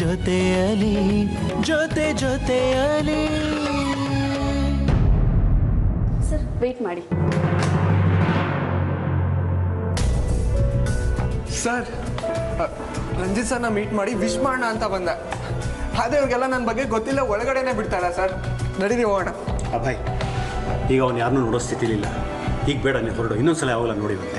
ಜೊತೆಯಲಿ ಜೊತೆಯಲಿ. Sir wait ಮಾಡಿ. Sir Ranjit ಸರ್ನ meet ಮಾಡಿ ವಿಶ್ ಮಾಡೋಣ ಅಂತ ಬಂದೆ. ಅದೇ ಅವ್ರಿಗೆಲ್ಲ ನನ್ನ ಬಗ್ಗೆ ಗೊತ್ತಿಲ್ಲ, ಒಳಗಡೆನೆ ಬಿಡ್ತಾಯಿಲ್ಲ ಸರ್. ನಡೀರಿ ಹೋಗೋಣ. ಅಭಯ್, ಈಗ ಅವ್ನು ಯಾರನ್ನೂ ನೋಡೋ ಸ್ಥಿತಿಲಿಲ್ಲ. ಈಗ ಬೇಡ, ನೀವು ಹೊರಡು. ಇನ್ನೊಂದ್ಸಲ ಯಾವಾಗಲ ನೋಡಿವಂತೆ.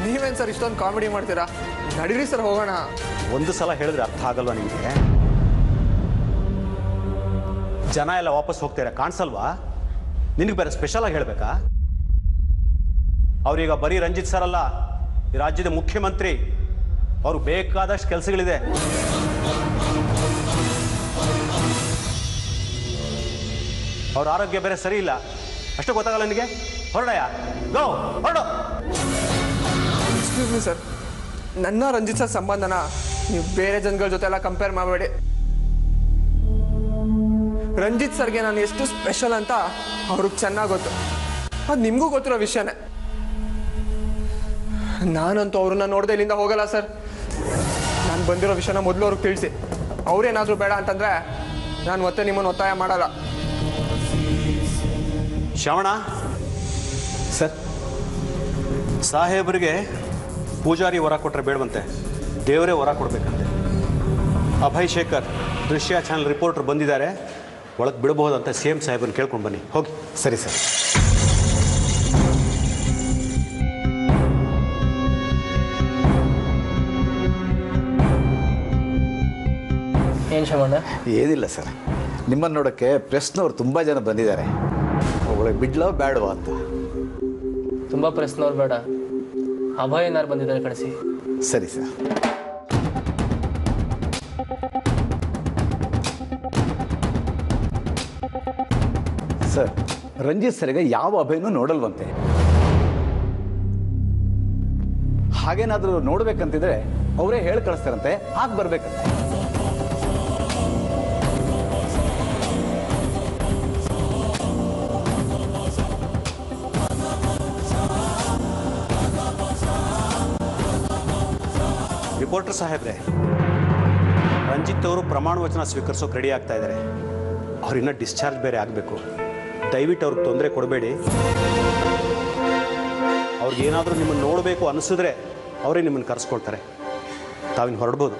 ನೀವೇನು ಸರ್ ಇಷ್ಟೊಂದು ಕಾಮಿಡಿ ಮಾಡ್ತೀರಾ? ನಡೀರಿ ಸರ್ ಹೋಗೋಣ. ಒಂದು ಸಲ ಹೇಳಿದ್ರೆ ಅರ್ಥ ಆಗಲ್ವಾ ನಿಮಗೆ? ಜನ ಎಲ್ಲ ವಾಪಸ್ ಹೋಗ್ತೀರಾ, ಕಾಣಿಸಲ್ವಾ? ನಿನಗೆ ಬೇರೆ ಸ್ಪೆಷಲ್ ಆಗಿ ಹೇಳಬೇಕಾ? ಅವ್ರೀಗ ಬರೀ ರಂಜಿತ್ ಸರ್ ಅಲ್ಲ, ಈ ರಾಜ್ಯದ ಮುಖ್ಯಮಂತ್ರಿ. ಅವ್ರಿಗೆ ಬೇಕಾದಷ್ಟು ಕೆಲಸಗಳಿದೆ. ಅವ್ರ ಆರೋಗ್ಯ ಬೇರೆ ಸರಿ ಇಲ್ಲ. ಅಷ್ಟು ಗೊತ್ತಾಗಲ್ಲ ನಿನಗೆ? ಹೊರಡಯ್ಯ, ಗೋ ಹೊರಡು. ಎಕ್ಸ್ಕ್ಯೂಸ್ ಮಿ ಸರ್, ನನ್ನ ರಂಜಿತ್ ಸರ್ ಸಂಬಂಧನ ನೀವು ಬೇರೆ ಜನಗಳ ಜೊತೆ ಎಲ್ಲ ಕಂಪೇರ್ ಮಾಡಬೇಡಿ. ರಂಜಿತ್ ಸರ್ಗೆ ನಾನು ಎಷ್ಟು ಸ್ಪೆಷಲ್ ಅಂತ ಅವ್ರಿಗೆ ಚೆನ್ನಾಗಿ ಗೊತ್ತು. ಅದು ನಿಮಗೂ ಗೊತ್ತಿರೋ ವಿಷಯನೇ. ನಾನಂತೂ ಅವ್ರನ್ನ ನೋಡದೆ ಇಲ್ಲಿಂದ ಹೋಗಲ್ಲ ಸರ್. ನಾನು ಬಂದಿರೋ ವಿಷಯನ ಮೊದಲು ಅವ್ರಿಗೆ ತಿಳಿಸಿ. ಅವ್ರೇನಾದರೂ ಬೇಡ ಅಂತಂದರೆ ನಾನು ಮತ್ತೆ ನಿಮ್ಮನ್ನು ಒತ್ತಾಯ ಮಾಡಲ್ಲ. ಶ್ರವಣ ಸರ್, ಸಾಹೇಬರಿಗೆ ಪೂಜಾರಿ ವರ ಕೊಟ್ಟರೆ ಬೇಡವಂತೆ, ದೇವರೇ ವರ ಕೊಡಬೇಕಂತೆ. ಅಭಯ್ ಶೇಖರ್ ದೃಶ್ಯ ಚಾನಲ್ ರಿಪೋರ್ಟರ್ ಬಂದಿದ್ದಾರೆ, ಒಳಗೆ ಬಿಡಬಹುದಂತ CM ಸಾಹೇಬನ್ನು ಕೇಳ್ಕೊಂಡು ಬನ್ನಿ. ಹೋಗಿ. ಸರಿ ಸರ್. ಏನು ಶ್ರವಣ? ಏನಿಲ್ಲ ಸರ್, ನಿಮ್ಮನ್ನು ನೋಡೋಕ್ಕೆ ಪ್ರೆಸ್ನವ್ರು ತುಂಬ ಜನ ಬಂದಿದ್ದಾರೆ. ಒಳಗೆ ಬಿಡ್ಲೋ ಬೇಡವಾ ಅಂತ. ತುಂಬ ಪ್ರೆಸ್ನವ್ರು ಬೇಡ, ಅಭಯ್ ಏನಾರು ಬಂದಿದ್ದಾರೆ ಕಳಿಸಿ. ಸರಿ ಸರ್. ಸರ್, ರಂಜಿತ್ ಸರ್ಗೆ ಯಾವ ಅಭಯನೂ ನೋಡಲ್ವಂತೆ. ಹಾಗೇನಾದರೂ ನೋಡ್ಬೇಕಂತಿದ್ರೆ ಅವರೇ ಹೇಳಿ ಕಳಿಸ್ತಾರಂತೆ, ಹಾಗೆ ಬರ್ಬೇಕಂತೆ. ರಿಪೋರ್ಟರ್ ಸಾಹೇಬ್ರೆ, ರಂಜಿತ್ ಅವರು ಪ್ರಮಾಣ ವಚನ ಸ್ವೀಕರಿಸೋಕೆ ರೆಡಿ ಆಗ್ತಾ ಇದ್ದಾರೆ. ಅವ್ರಿನ್ನ ಡಿಸ್ಚಾರ್ಜ್ ಬೇರೆ ಆಗಬೇಕು. ದಯವಿಟ್ಟು ಅವ್ರಿಗೆ ತೊಂದರೆ ಕೊಡಬೇಡಿ. ಅವ್ರಿಗೇನಾದರೂ ನಿಮ್ಮನ್ನು ನೋಡಬೇಕು ಅನಿಸಿದ್ರೆ ಅವರೇ ನಿಮ್ಮನ್ನು ಕರೆಸ್ಕೊಳ್ತಾರೆ. ತಾವಿನ್ನು ಹೊರಡ್ಬೋದು.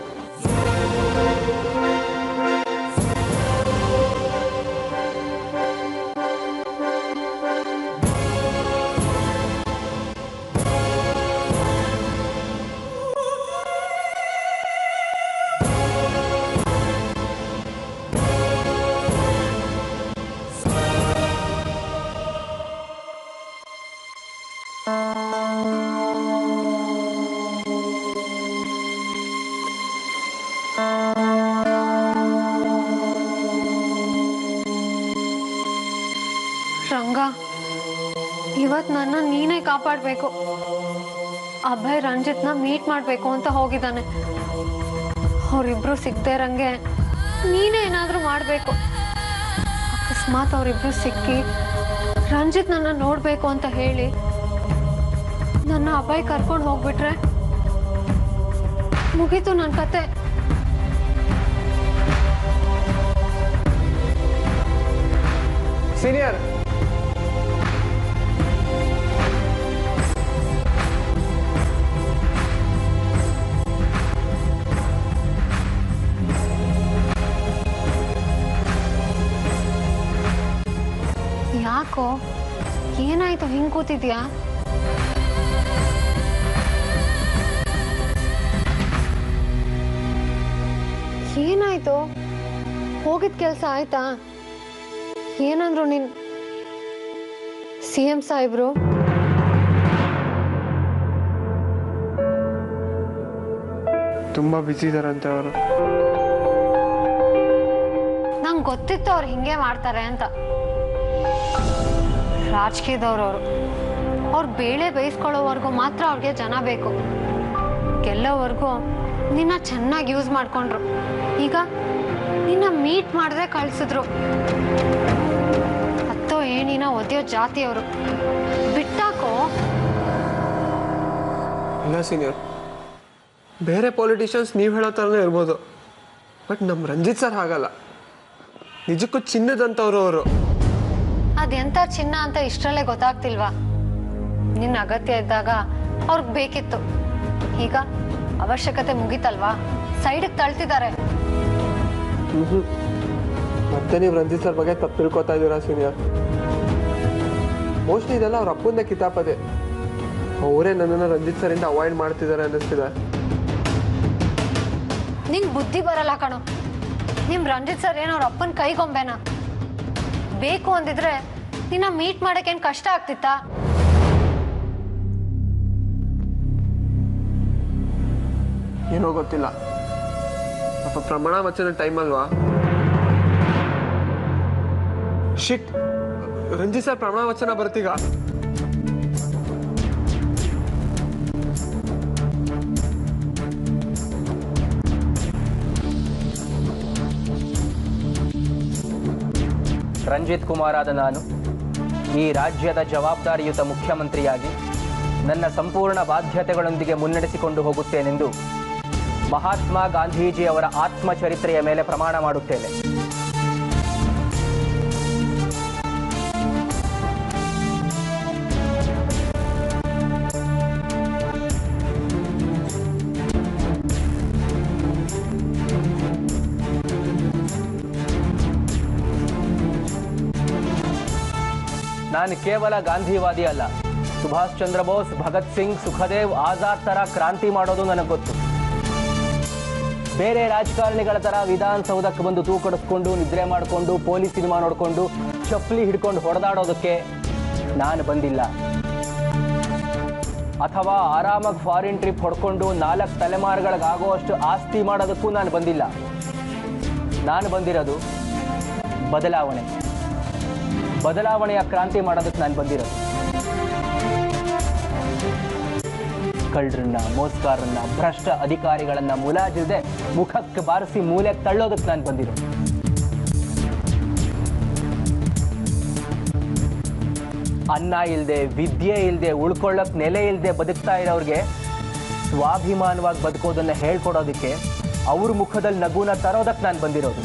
ರಂಗ, ಇವತ್ತು ನನ್ನ ನೀನೇ ಕಾಪಾಡಬೇಕು. ಅಭಯ್ ರಂಜಿತ್ನ ಮೀಟ್ ಮಾಡಬೇಕು ಅಂತ ಹೋಗಿದ್ದಾನೆ. ಅವರಿಬ್ರು ಸಿಗದೆ ಇರಂಗೆ ನೀನೇ ಏನಾದರೂ ಮಾಡಬೇಕು. ಅಕಸ್ಮಾತ್ ಅವರಿಬ್ರು ಸಿಕ್ಕಿ ರಂಜಿತ್ ನನ್ನ ನೋಡಬೇಕು ಅಂತ ಹೇಳಿ ನನ್ನ ಅಭಯ್ ಕರ್ಕೊಂಡು ಹೋಗ್ಬಿಟ್ರೆ ಮುಗೀತು ನನ್ನ ಕತೆ. ಸೀನಿಯರ್, ಯಾಕೋ ಏನಾಯ್ತು ಹಿಂಗ್ ಕೂತಿದ್ಯಾ? ಏನಾಯ್ತು? ಹೋಗಿದ್ ಕೆಲ್ಸ ಆಯ್ತಾ? ಏನಂದ್ರು ನಿನ್ CM ಸಾಹೇಬ್ರು? ತುಂಬಾ ಬಿಸಿ ಇದಾರಂತೆ ಅವರು. ನಂಗೆ ಗೊತ್ತಿತ್ತು ಅವ್ರು ಹಿಂಗೆ ಮಾಡ್ತಾರೆ ಅಂತ. ರಾಜಕೀಯದವ್ರವ್ರು ಅವ್ರು ಬೇಳೆ ಬೇಯಿಸ್ಕೊಳ್ಳೋವರೆಗೂ ಮಾತ್ರ ಅವ್ರಿಗೆ ಜನ ಬೇಕು. ಗೆಲ್ಲೋವರೆಗೂ ನಿನ್ನ ಚೆನ್ನಾಗಿ ಯೂಸ್ ಮಾಡ್ಕೊಂಡ್ರು. ಈಗ ನಿನ್ನ ಮೀಟ್ ಮಾಡಿದ್ರೆ ಕಳ್ಸಿದ್ರು. ಹತ್ತೋ ಏನಿನ ಒದೆಯೋ ಜಾತಿಯವರು. ಬಿಟ್ಟಾಕೋ. ಇಲ್ಲ ಸೀನಿಯರ್, ಬೇರೆ ಪೊಲಿಟಿಷಿಯನ್ಸ್ ನೀವು ಹೇಳೋ ಥರನೇ ಇರ್ಬೋದು, ಬಟ್ ನಮ್ಮ ರಂಜಿತ್ ಸರ್ ಹಾಗಲ್ಲ. ನಿಜಕ್ಕೂ ಚಿನ್ನದಂಥವ್ರು ಅವರು. ಅದೆಂಥ ಚಿನ್ನ ಅಂತ ಇಷ್ಟರಲ್ಲೇ ಗೊತ್ತಾಗ್ತಿಲ್ವಾ? ನಿನ್ನ ಅಗತ್ಯ ಇದ್ದಾಗ ಅವ್ರಿಗೆ ಬೇಕಿತ್ತು. ಈಗ ಅವಶ್ಯಕತೆ ಮುಗೀತಲ್ವಾ, ಸೈಡಿಗೆ ತಳ್ತಿದ್ದಾರೆ. ಮತ್ತೆ ನೀವು ರಂಜಿತ್ ಸರ್ ಬಗ್ಗೆ ತಪ್ಪು ತಿಳ್ಕೊತಾ ಇದ್ದೀರಾ ಸೀನಿಯರ್. ಮೋಸ್ಟ್ಲಿ ಇದೆಲ್ಲ ಅವ್ರ ಅಪ್ಪಂದೇ ಕಿತಾಪದೆ. ಅವರೇ ನನ್ನನ್ನು ರಂಜಿತ್ ಸರಿಂದ ಅವಾಯ್ಡ್ ಮಾಡ್ತಿದ್ದಾರೆ ಅನ್ನಿಸ್ತಿದೆ. ನಿಂಗೆ ಬುದ್ಧಿ ಬರಲ್ಲ ಕಣೋ. ನಿಮ್ ರಂಜಿತ್ ಸರ್ ಏನೋ ಅವ್ರ ಅಪ್ಪನ ಕೈಗೊಂಬೆನ. ಬೇಕು ಅಂದಿದ್ರೆ ನಿನ್ನ ಮೀಟ್ ಮಾಡಕ್ಕೇನು ಕಷ್ಟ ಆಗ್ತಿತ್ತಾ? ಏನೋ ಗೊತ್ತಿಲ್ಲ, ಪಾಪ ಪ್ರಮಾಣ ವಚನ ಟೈಮ್ ಅಲ್ವಾ? ಶಿಟ್, ರಂಜಿತ್ ಸರ್ ಪ್ರಮಾಣ ವಚನ ಬರ್ತೀಗ. ರಂಜಿತ್ ಕುಮಾರ್ ಆದ ನಾನು ಈ ರಾಜ್ಯದ ಜವಾಬ್ದಾರಿಯುತ ಮುಖ್ಯಮಂತ್ರಿಯಾಗಿ ನನ್ನ ಸಂಪೂರ್ಣ ಬಾಧ್ಯತೆಗಳೊಂದಿಗೆ ಮುನ್ನಡೆಸಿಕೊಂಡು ಹೋಗುತ್ತೇನೆಂದು ಮಹಾತ್ಮ ಗಾಂಧೀಜಿಯವರ ಆತ್ಮಚರಿತ್ರೆಯ ಮೇಲೆ ಪ್ರಮಾಣ ಮಾಡುತ್ತೇನೆ. ನಾನು ಕೇವಲ ಗಾಂಧಿವಾದಿ ಅಲ್ಲ. ಸುಭಾಷ್ ಚಂದ್ರ ಬೋಸ್, ಭಗತ್ ಸಿಂಗ್, ಸುಖದೇವ್, ಆಜಾದ್ ತರ ಕ್ರಾಂತಿ ಮಾಡೋದು ನನಗೆ ಗೊತ್ತು. ಬೇರೆ ರಾಜಕಾರಣಿಗಳ ತರ ವಿಧಾನಸೌಧಕ್ಕೆ ಬಂದು ತೂಕಡಿಸ್ಕೊಂಡು ನಿದ್ರೆ ಮಾಡಿಕೊಂಡು ಪೊಲೀಸ್ ಸಿನಿಮಾ ನೋಡಿಕೊಂಡು ಚಪ್ಪಲಿ ಹಿಡ್ಕೊಂಡು ಹೊಡೆದಾಡೋದಕ್ಕೆ ನಾನು ಬಂದಿಲ್ಲ. ಅಥವಾ ಆರಾಮಾಗಿ ಫಾರಿನ್ ಟ್ರಿಪ್ ಹೊಡ್ಕೊಂಡು 4 ತಲೆಮಾರುಗಳಿಗಾಗುವಷ್ಟು ಆಸ್ತಿ ಮಾಡೋದಕ್ಕೂ ನಾನು ಬಂದಿಲ್ಲ. ನಾನು ಬಂದಿರೋದು ಬದಲಾವಣೆಯ ಕ್ರಾಂತಿ ಮಾಡೋದಕ್ಕೆ ನಾನು ಬಂದಿರೋದು. ಕಳ್ಳರನ್ನ, ಮೋಸ್ಗಾರನ್ನ, ಭ್ರಷ್ಟ ಅಧಿಕಾರಿಗಳನ್ನ ಮುಲಾಜಿಲ್ಲದೆ ಮುಖಕ್ಕೆ ಬಾರಿಸಿ ಮೂಲೆಗೆ ತಳ್ಳೋದಕ್ಕೆ ನಾನು ಬಂದಿರೋದು. ಅನ್ನ ಇಲ್ಲದೆ, ವಿದ್ಯೆ ಇಲ್ಲದೆ, ಉಳ್ಕೊಳ್ಳೋಕೆ ನೆಲೆ ಇಲ್ಲದೆ ಬದುಕ್ತಾ ಇರೋರಿಗೆ ಸ್ವಾಭಿಮಾನವಾಗಿ ಬದುಕೋದನ್ನ ಹೇಳ್ಕೊಡೋದಕ್ಕೆ, ಅವ್ರ ಮುಖದಲ್ಲಿ ನಗುನ ತರೋದಕ್ಕೆ ನಾನು ಬಂದಿರೋದು.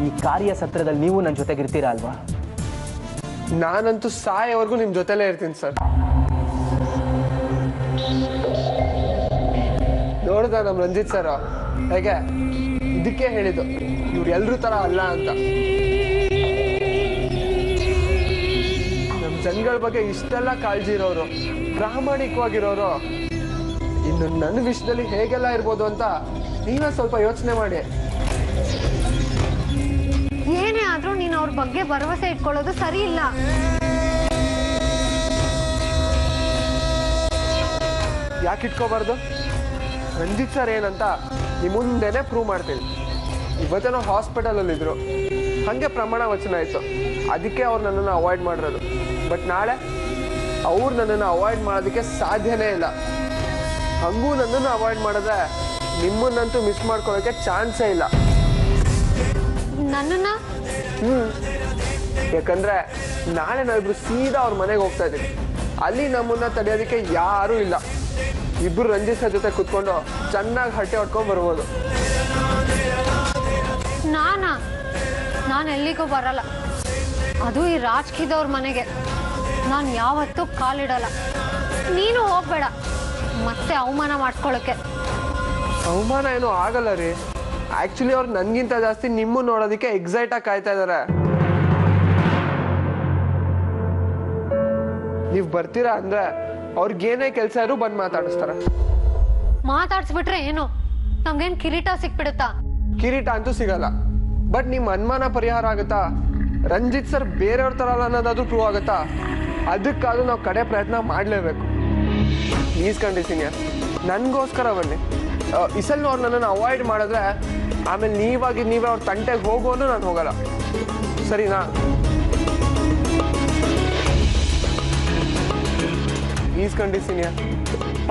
ಈ ಕಾರ್ಯಸತ್ರದಲ್ಲಿ ನೀವು ನನ್ನ ಜೊತೆಗಿರ್ತೀರಾ ಅಲ್ವಾ? ನಾನಂತೂ ಸಾಯವರೆಗೂ ನಿಮ್ಮ ಜೊತೆಲೇ ಇರ್ತೀನಿ ಸರ್. ನೋಡ್ದ ನಮ್ಮ ರಂಜಿತ್ ಸರ್ ಹೇಗೆ? ಇದಕ್ಕೆ ಹೇಳಿದ್ದು ಇವ್ರು ಎಲ್ರೂ ತರ ಅಲ್ಲ ಅಂತ. ನಮ್ಮ ಜನಗಳ ಬಗ್ಗೆ ಇಷ್ಟೆಲ್ಲ ಕಾಳಜಿ ಇರೋರು, ಪ್ರಾಮಾಣಿಕವಾಗಿರೋರು, ಇನ್ನು ನನ್ನ ವಿಷಯದಲ್ಲಿ ಹೇಗೆಲ್ಲ ಇರ್ಬೋದು ಅಂತ ನೀವೇ ಸ್ವಲ್ಪ ಯೋಚನೆ ಮಾಡಿ. ಏನೇ ಆದ್ರೂ ನೀನು ಅವ್ರ ಬಗ್ಗೆ ಭರವಸೆ ಇಟ್ಕೊಳ್ಳೋದು ಸರಿ ಇಲ್ಲ. ಯಾಕೆ ಇಟ್ಕೋಬಾರ್ದು? ರಂಜಿತ್ ಸರ್ ಏನಂತ ನಿಮ್ಮ ಮುಂದೆನೆ ಪ್ರೂವ್ ಮಾಡ್ತೀನಿ. ಇವತ್ತೇನೋ ಹಾಸ್ಪಿಟಲಲ್ಲಿದ್ರು, ಹಾಗೆ ಪ್ರಮಾಣ ವಚನ ಆಯಿತು, ಅದಕ್ಕೆ ಅವ್ರು ನನ್ನನ್ನು ಅವಾಯ್ಡ್ ಮಾಡಿರೋದು. ಬಟ್ ನಾಳೆ ಅವ್ರು ನನ್ನನ್ನು ಅವಾಯ್ಡ್ ಮಾಡೋದಕ್ಕೆ ಸಾಧ್ಯನೇ ಇಲ್ಲ. ಹಂಗೂ ನನ್ನನ್ನು ಅವಾಯ್ಡ್ ಮಾಡಿದ್ರೆ ನಿಮ್ಮನ್ನಂತೂ ಮಿಸ್ ಮಾಡ್ಕೊಳ್ಳೋಕ್ಕೆ ಚಾನ್ಸೇ ಇಲ್ಲ. ನನ್ನನ್ನ? ಯಾಕಂದ್ರೆ ನಾಳೆ ನಾವಿಬ್ರು ಸೀದಾ ಅವ್ರ ಮನೆಗೆ ಹೋಗ್ತಾ ಇದ್ದೀವಿ. ಅಲ್ಲಿ ನಮ್ಮನ್ನ ತಡೆಯೋದಕ್ಕೆ ಯಾರೂ ಇಲ್ಲ. ಇಬ್ರು ರಂಜಿತ್ ಸರ್ ಜೊತೆ ಕುತ್ಕೊಂಡು ಚೆನ್ನಾಗಿ ಹರಟೆ ಹೊಡ್ಕೊಂಡು ಬರ್ಬೋದು. ನಾನು ಎಲ್ಲಿಗೂ ಬರಲ್ಲ, ಅದು ಈ ರಾಜಕೀಯದವ್ರ ಮನೆಗೆ ನಾನು ಯಾವತ್ತೂ ಕಾಲಿಡಲ್ಲ. ನೀನು ಹೋಗ್ಬೇಡ ಮತ್ತೆ ಅವಮಾನ ಮಾಡ್ಕೊಳ್ಳೋಕೆ. ಅವಮಾನ ಏನೂ ಆಗಲ್ಲ ರೀ. ಆಕ್ಚುಲಿ ಅವ್ರು ನನ್ಗಿಂತ ಜಾಸ್ತಿ ನಿಮ್ಮನ್ನ ನೋಡೋದಕ್ಕೆ ಎಕ್ಸೈಟ್ ಆಗಿ ಕಾಯ್ತಾ ಇದಾರೆ. ನೀವ್ ಬರ್ತೀರಾ ಅಂದ್ರೆ ಅವ್ರಿಗೇನೇ ಕೆಲಸ ಇರು ಬಂದು ಮಾತಾಡಿಸ್ತಾರ. ಮಾತಾಡ್ಸ್ಬಿಟ್ರೆ ಏನು, ನಮ್ಗೇನ್ ಕಿರೀಟ ಸಿಕ್ಬಿಡುತ್ತಾ? ಕಿರೀಟ ಅಂತೂ ಸಿಗಲ್ಲ, ಬಟ್ ನಿಮ್ಮ ಅನುಮಾನ ಪರಿಹಾರ ಆಗುತ್ತಾ? ರಂಜಿತ್ ಸರ್ ಬೇರೆಯವ್ರ ಥರ ಅಲ್ಲ ಅನ್ನೋದಾದ್ರೂ ಪ್ರೂವ್ ಆಗುತ್ತಾ? ಅದಕ್ಕಾದ್ರೂ ನಾವು ಕಡೆ ಪ್ರಯತ್ನ ಮಾಡಲೇಬೇಕು. ಪ್ಲೀಸ್ ಕಂಡಿ ಸೀನಿಯರ್, ನನಗೋಸ್ಕರ ಬನ್ನಿ. ಈ ಸಲ ಅವ್ರು ನನ್ನನ್ನು ಅವಾಯ್ಡ್ ಮಾಡಿದ್ರೆ ಆಮೇಲೆ ನೀವೇ ಅವ್ರ ತಂಟೆಗೆ ಹೋಗೋನು ನಾನು ಹೋಗಲ್ಲ, ಸರಿನಾ? ಪ್ಲೀಸ್ ಕಂಡಿ ಸೀನಿಯರ್,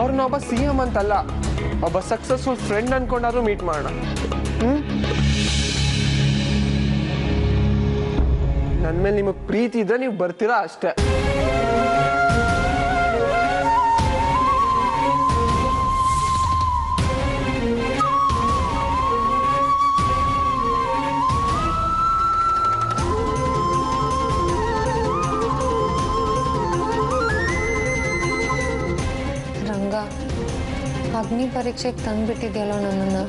ಅವ್ರನ್ನ ಒಬ್ಬ CM ಅಂತಲ್ಲ, ಒಬ್ಬ ಸಕ್ಸಸ್ಫುಲ್ ಫ್ರೆಂಡ್ ಅನ್ಕೊಂಡಾದ್ರೂ ಮೀಟ್ ಮಾಡೋಣ. ನನ್ನ ಮೇಲೆ ನಿಮಗೆ ಪ್ರೀತಿ ಇದ್ರೆ ನೀವು ಬರ್ತೀರಾ ಅಷ್ಟೇ. ರಂಗ, ಅಗ್ನಿ ಪರೀಕ್ಷೆಗೆ ತಂದುಬಿಟ್ಟಿದೆಯಲ್ಲ ನನ್ನನ್ನು.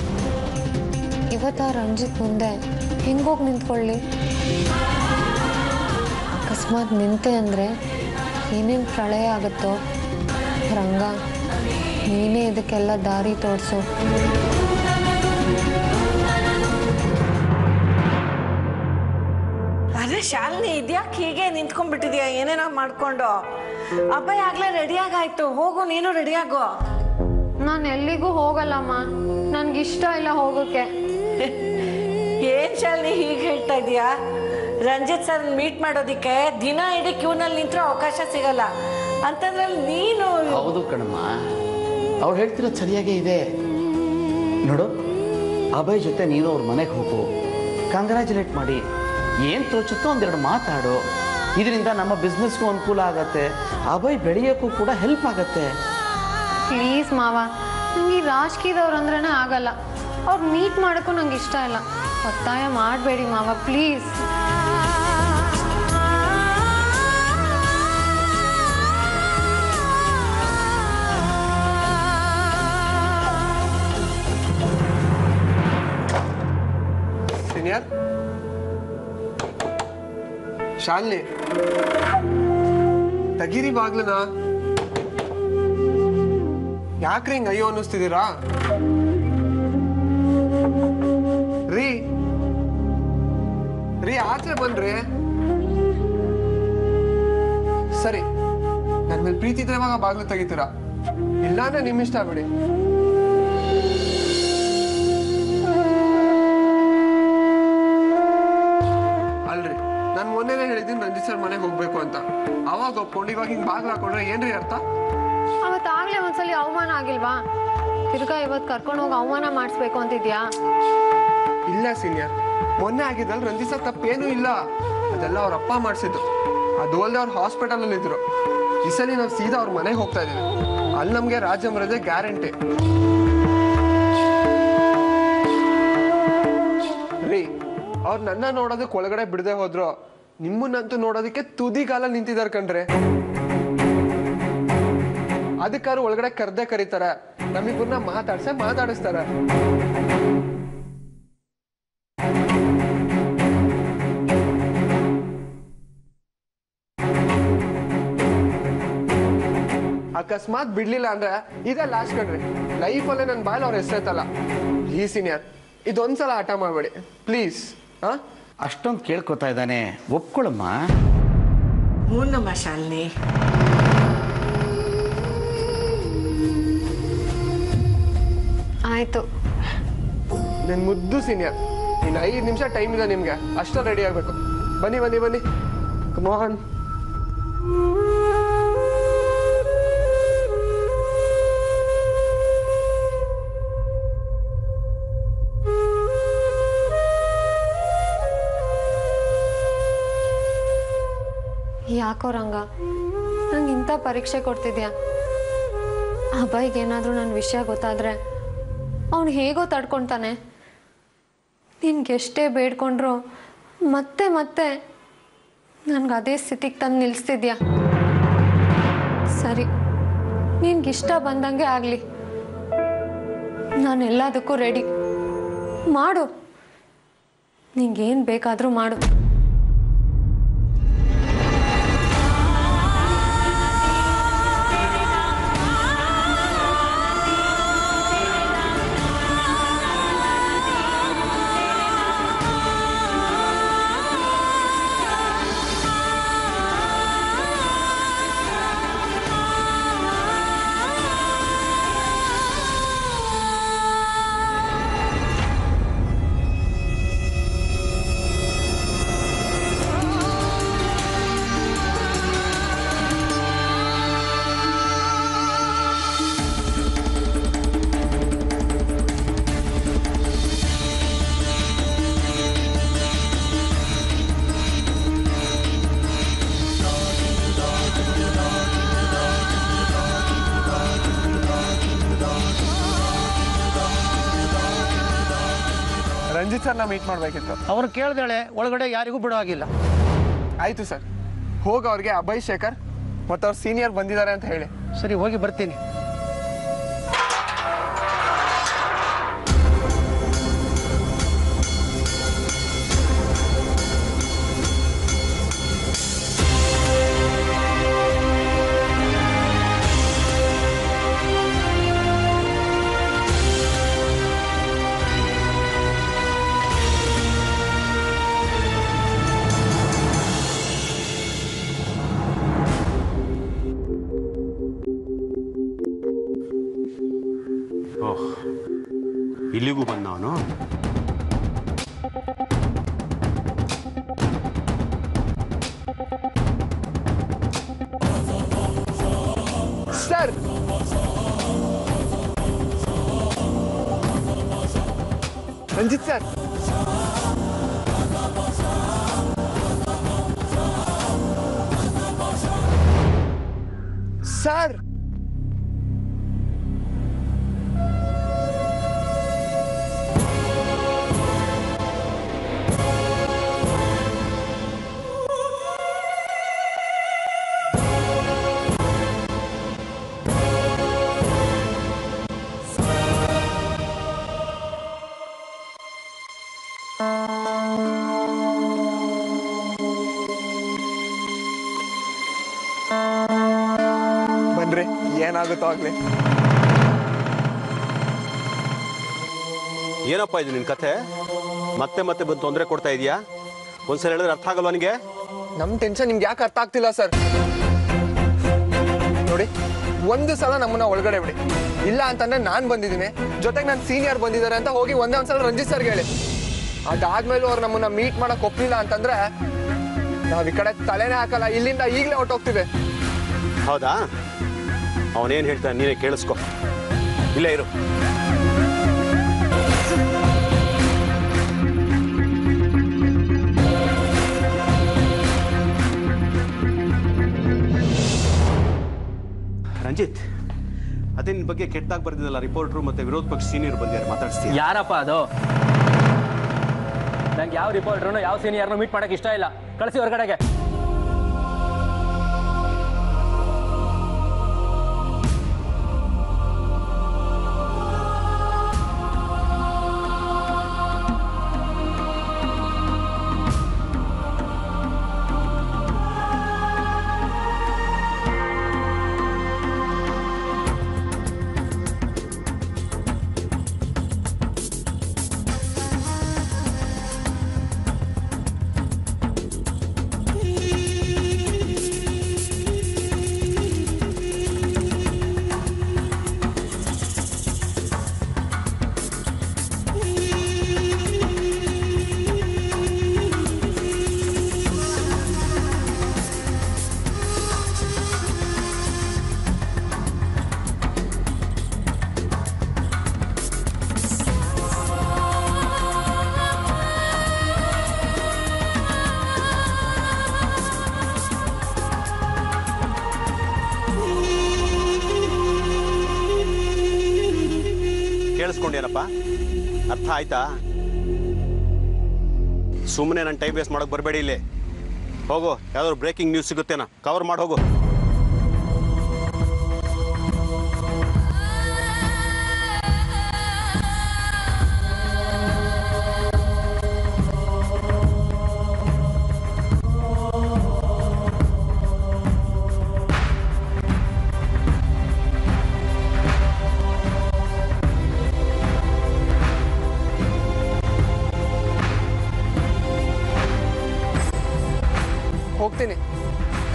ಇವತ್ತು ರಂಜಿತ್ ಮುಂದೆ ಹೆಂಗೋಗಿ ನಿಂತ್ಕೊಳ್ಳಿ? ಅಕಸ್ಮಾತ್ ನಿಂತೆ ಅಂದರೆ ಏನೇನು ಪ್ರಳಯ ಆಗುತ್ತೋ. ರಂಗ, ನೀನೇ ಇದಕ್ಕೆಲ್ಲ ದಾರಿ ತೋರಿಸು. ಅರೆ ಶಾಲಿನಿ, ಇದ್ಯಾಕೆ ಹೀಗೆ ನಿಂತ್ಕೊಂಡ್ಬಿಟ್ಟಿದ್ಯಾ ಏನೇನೋ ಮಾಡ್ಕೊಂಡು? ಅಬ್ಬಾಯಿ ಆಗ್ಲೇ ರೆಡಿಯಾಗಾಯ್ತು, ಹೋಗು ನೀನು ರೆಡಿಯಾಗು. ನಾನು ಎಲ್ಲಿಗೂ ಹೋಗಲ್ಲಮ್ಮ, ನನ್ಗಿಷ್ಟ ಇಲ್ಲ ಹೋಗೋಕ್ಕೆ. ಏನ್ ಶಾಲಿನಿ ಹೀಗೆ ಹೇಳ್ತಾ ಇದೀಯಾ? ರಂಜಿತ್ ಸರ್ ಮೀಟ್ ಮಾಡೋದಿಕ್ಕೆ ದಿನ ಇಡೀ ಕ್ಯೂನಲ್ಲಿ ನಿಂತ್ರೂ ಅವಕಾಶ ಸಿಗಲ್ಲ ಅಂತಂದ್ರಲ್ಲಿ ನೀನು. ಹೌದು ಕಣಮ್ಮ, ಅವ್ರು ಹೇಳ್ತಿರೋದು ಸರಿಯಾಗೇ ಇದೆ. ನೋಡು, ಅಭಯ್ ಜೊತೆ ನೀನು ಅವ್ರ ಮನೆಗೆ ಹೋಗು, ಕಂಗ್ರ್ಯಾಚುಲೇಟ್ ಮಾಡಿ, ಏನು ತೋಚುತ್ತೋ ಒಂದೆರಡು ಮಾತಾಡು. ಇದರಿಂದ ನಮ್ಮ ಬಿಸ್ನೆಸ್ಗೂ ಅನುಕೂಲ ಆಗತ್ತೆ, ಅಭಯ್ ಬೆಳೆಯೋಕ್ಕೂ ಕೂಡ ಹೆಲ್ಪ್ ಆಗತ್ತೆ. ಪ್ಲೀಸ್ ಮಾವ, ನಂಗೆ ಈ ರಾಜಕೀಯದವ್ರು ಅಂದ್ರೇ ಆಗಲ್ಲ. ಅವ್ರು ಮೀಟ್ ಮಾಡೋಕ್ಕೂ ನಂಗೆ ಇಷ್ಟ ಇಲ್ಲ. ಒತ್ತಾಯ ಮಾಡಬೇಡಿ ಮಾವ, ಪ್ಲೀಸ್. ಸೀನಿಯರ್, ಶಾಲಿನಿ ತಗಿರಿ ಬಾಗ್ಲನ. ಯಾಕ್ರಿ ಹಿಂಗ ಅಯ್ಯೋ ಅನ್ನಿಸ್ತಿದ್ದೀರಾ? ರೀ ಆಚೆ ಬನ್ರಿ. ಸರಿ, ನನ್ ಮೇಲೆ ಪ್ರೀತಿ ಇದ್ರೆ ಇವಾಗ ಬಾಗ್ಲು ತೆಗಿತೀರಾ, ಇಲ್ಲಾಂದ್ರೆ ನಿಮ್ ಇಷ್ಟ ಬಿಡಿ. ಅಲ್ರಿ, ನಾನು ಮೊನ್ನೆನೇ ಹೇಳಿದ್ದೀನಿ ರಂಜಿತ್ ಸರ್ ಮನೆಗೆ ಹೋಗ್ಬೇಕು ಅಂತ. ಅವಾಗ ಒಪ್ಕೊಂಡು ಇವಾಗ ಹಿಂಗ್ ಬಾಗ್ಲು ಹಾಕೊಂಡ್ರೆ ಏನ್ರಿ ಅರ್ಥ? ಅವತ್ತಾಗ್ಲೇ ಒಂದ್ಸಲಿ ಅವಮಾನ ಆಗಿಲ್ವಾ? ತಿರ್ಗಾ ಇವತ್ತು ಕರ್ಕೊಂಡು ಹೋಗಿ ಅವಮಾನ ಮಾಡಿಸ್ಬೇಕು ಅಂತಿದ್ಯಾ? ಇಲ್ಲ ಸೀನಿಯರ್, ಮೊನ್ನೆ ಆಗಿದ್ದಲ್ಲಿ ರಂಜಿತ್ ಸರ್ ತಪ್ಪೇನೂ ಇಲ್ಲ. ಅದೆಲ್ಲ ಅವ್ರ ಅಪ್ಪ ಮಾಡಿಸಿದ್ದು. ಅದು ಅಲ್ಲದೆ ಅವ್ರು ಹಾಸ್ಪಿಟಲ್ ಅಲ್ಲಿ ಇದ್ರು. ಈ ಸಲ ನಾವು ಸೀದಾ ಅವ್ರ ಮನೆಗೆ ಹೋಗ್ತಾ ಇದೀವಿ. ಅಲ್ಲಿ ನಮ್ಗೆ ರಾಜಮರದೆ ಗ್ಯಾರಂಟಿ. ರೀ, ಅವ್ರು ನನ್ನ ನೋಡೋದಕ್ಕೆ ಒಳಗಡೆ ಬಿಡದೆ ಹೋದ್ರು, ನಿಮ್ಮನ್ನಂತೂ ನೋಡೋದಕ್ಕೆ ತುದಿಗಾಲ ನಿಂತಿದ್ದಾರೆ ಕಣ್ರೆ. ಅದಕ್ಕಾರು ಒಳಗಡೆ ಕರ್ದೆ ಕರೀತಾರೆ, ನಮಿಬ್ಬರನ್ನ ಮಾತಾಡಿಸ್ತಾರೆ. ಅಕಸ್ಮಾತ್ ಬಿಡ್ಲಿಲ್ಲ ಅಂದ್ರೆ ಇದೇ ಲಾಸ್ಟ್ ಕಣ್ರಿ. ಲೈಫಲ್ಲೇ ನನ್ನ ಬಾಯಲ್ಲಿ ಅವ್ರ ಹೆಸರೈತಲ್ಲ. ಈ ಸೀನಿಯರ್, ಇದೊಂದ್ಸಲ ಆಟ ಮಾಡಬೇಡಿ ಪ್ಲೀಸ್. ಅಷ್ಟೊಂದು ಕೇಳ್ಕೊತಾ ಇದ್ದಾನೆ, ಒಪ್ಕೊಳಮ್ಮ. ಹೂನಮ್ಮ ಶಾಲಿನಿ. ಆಯ್ತು. ನನ್ನ ಮುದ್ದು ಸೀನಿಯರ್, ಇನ್ನು 5 ನಿಮಿಷ ಟೈಮ್ ಇದೆ ನಿಮ್ಗೆ, ಅಷ್ಟರಲ್ಲಿ ರೆಡಿ ಆಗ್ಬೇಕು. ಬನ್ನಿ ಕಮಾನ್. ಯಾಕೋ ರಂಗ, ನಂಗೆ ಇಂಥ ಪರೀಕ್ಷೆ ಕೊಡ್ತಿದ್ಯಾ? ಅಭಯ್ಗೆ ಏನಾದರೂ ನನ್ನ ವಿಷಯ ಗೊತ್ತಾದರೆ ಅವನು ಹೇಗೋ ತಡ್ಕೊತಾನೆ. ನಿನ್ಗೆಷ್ಟೇ ಬೇಡ್ಕೊಂಡ್ರು ಮತ್ತೆ ನನ್ಗೆ ಅದೇ ಸ್ಥಿತಿಗೆ ತಂದು ನಿಲ್ಲಿಸ್ತಿದ್ಯಾ? ಸರಿ, ನಿನ್ಗಿಷ್ಟ ಬಂದಂಗೆ ಆಗಲಿ, ನಾನೆಲ್ಲದಕ್ಕೂ ರೆಡಿ. ಮಾಡು, ನಿಂಗೇನು ಬೇಕಾದರೂ ಮಾಡು. ರಂಜಿತ್ ಸರ್ನ ಮೀಟ್ ಮಾಡಬೇಕಿತ್ತು. ಅವ್ರು ಕೇಳ್ದೇಳೆ ಒಳಗಡೆ ಯಾರಿಗೂ ಬಿಡೋ ಆಗಿಲ್ಲ. ಆಯಿತು ಸರ್, ಹೋಗಿ ಅವ್ರಿಗೆ ಅಭಯ್ ಶೇಖರ್ ಮತ್ತು ಅವ್ರ ಸೀನಿಯರ್ ಬಂದಿದ್ದಾರೆ ಅಂತ ಹೇಳಿ. ಸರಿ, ಹೋಗಿ ಬರ್ತೀನಿ. ಓಹ್, ಇಲ್ಲಿಗೂ ಬಂದ ಅವನು. ಸರ್, ರಂಜಿತ್ ಸರ್, ಸರ್, ಬನ್ರಿ, ಏನಾಗುತ್ತೋ ಆಗ್ಲಿ. ಏನಪ್ಪ ಇದು ನಿನ್ನ ಕಥೆ? ಮತ್ತೆ ಮತ್ತೆ ಬಂದು ತೊಂದರೆ ಕೊಡ್ತಾ ಇದೀಯಾ? ಒಂದ್ಸಲ ಹೇಳಿದ್ರೆ ಅರ್ಥ ಆಗಲ್ವಾ ನಿನಗೆ? ನಮ್ ಟೆನ್ಷನ್ ನಿಮ್ಗೆ ಯಾಕೆ ಅರ್ಥ ಆಗ್ತಿಲ್ಲ ಸರ್? ನೋಡಿ, ಒಂದು ಸಲ ನಮ್ಮನ್ನ ಒಳಗಡೆ ಬಿಡಿ. ಇಲ್ಲ ಅಂತಂದ್ರೆ ನಾನ್ ಬಂದಿದ್ದೀನಿ, ಜೊತೆಗೆ ನನ್ನ ಸೀನಿಯರ್ ಬಂದಿದ್ದಾರೆ ಅಂತ ಹೋಗಿ ಒಂದ್ಸಲ ರಂಜಿತ್ ಸರ್ಗೆ ಹೇಳಿ. ಅದಾದ್ಮೇಲೂ ಅವ್ರು ನಮ್ಮನ್ನ ಮೀಟ್ ಮಾಡಕ್ ಒಪ್ಲಿಲ್ಲ ಅಂತಂದ್ರೆ ನಾವ್ ಈ ಕಡೆ ತಲೆನೇ ಹಾಕಲ್ಲ, ಇಲ್ಲಿಂದ ಈಗಲೇ ಹೊಟ್ಟೋಗ್ತಿದೆ. ಹೌದಾ? ಅವನೇನು ಹೇಳ್ತಾನೆ ನೀನೇ ಕೇಳಿಸ್ಕೊ. ಇಲ್ಲೇ ಇರು. ರಂಜಿತ್, ಅದೇ ನಿನ್ನ ಬಗ್ಗೆ ಕೆಟ್ಟದಾಗಿ ಬರ್ದಿದ್ದಲ್ಲ ರಿಪೋರ್ಟ್ರು ಮತ್ತೆ ವಿರೋಧ ಪಕ್ಷ ಸೀನಿಯರ್ ಬಂದಿದ್ದಾರೆ, ಮಾತಾಡ್ಸ್ತೀಯ? ಯಾರಪ್ಪ ಅದು? ನಂಗೆ ಯಾವ ರಿಪೋರ್ಟ್ರು ಯಾವ ಸೀನಿಯರ್ನು ಮೀಟ್ ಮಾಡಕ್ಕೆ ಇಷ್ಟ ಇಲ್ಲ. ಕಳಿಸಿ ಹೊರಗಡೆಗೆ. ಕೇಳಿಸ್ಕೊಂಡೇನಪ್ಪ? ಅರ್ಥ ಆಯ್ತಾ? ಸುಮ್ಮನೆ ನನ್ನ ಟೈಮ್ ವೇಸ್ಟ್ ಮಾಡೋಕೆ ಬರಬೇಡಿ. ಇಲ್ಲಿ ಹೋಗು, ಯಾವ್ದಾದ್ರು ಬ್ರೇಕಿಂಗ್ ನ್ಯೂಸ್ ಸಿಗುತ್ತೇನಾ ಕವರ್ ಮಾಡಿ ಹೋಗು. ಹೋಗ್ತೀನಿ,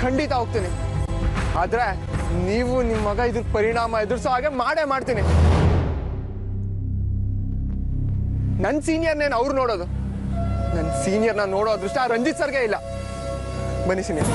ಖಂಡಿತ ಹೋಗ್ತೀನಿ. ಆದ್ರೆ ನೀವು ನಿಮ್ಮ ಮಗ ಇದ್ರ ಪರಿಣಾಮ ಎದುರಿಸೋ ಹಾಗೆ ಮಾಡೇ ಮಾಡ್ತೀನಿ. ನನ್ನ ಸೀನಿಯರ್ನೇನು ಅವ್ರು ನೋಡೋದು? ನನ್ನ ಸೀನಿಯರ್ನ ನೋಡೋ ಅದೃಷ್ಟ ರಂಜಿತ್ ಸರ್ಗೆ ಇಲ್ಲ. ಬನ್ನಿ ಸೀನಿಯರ್.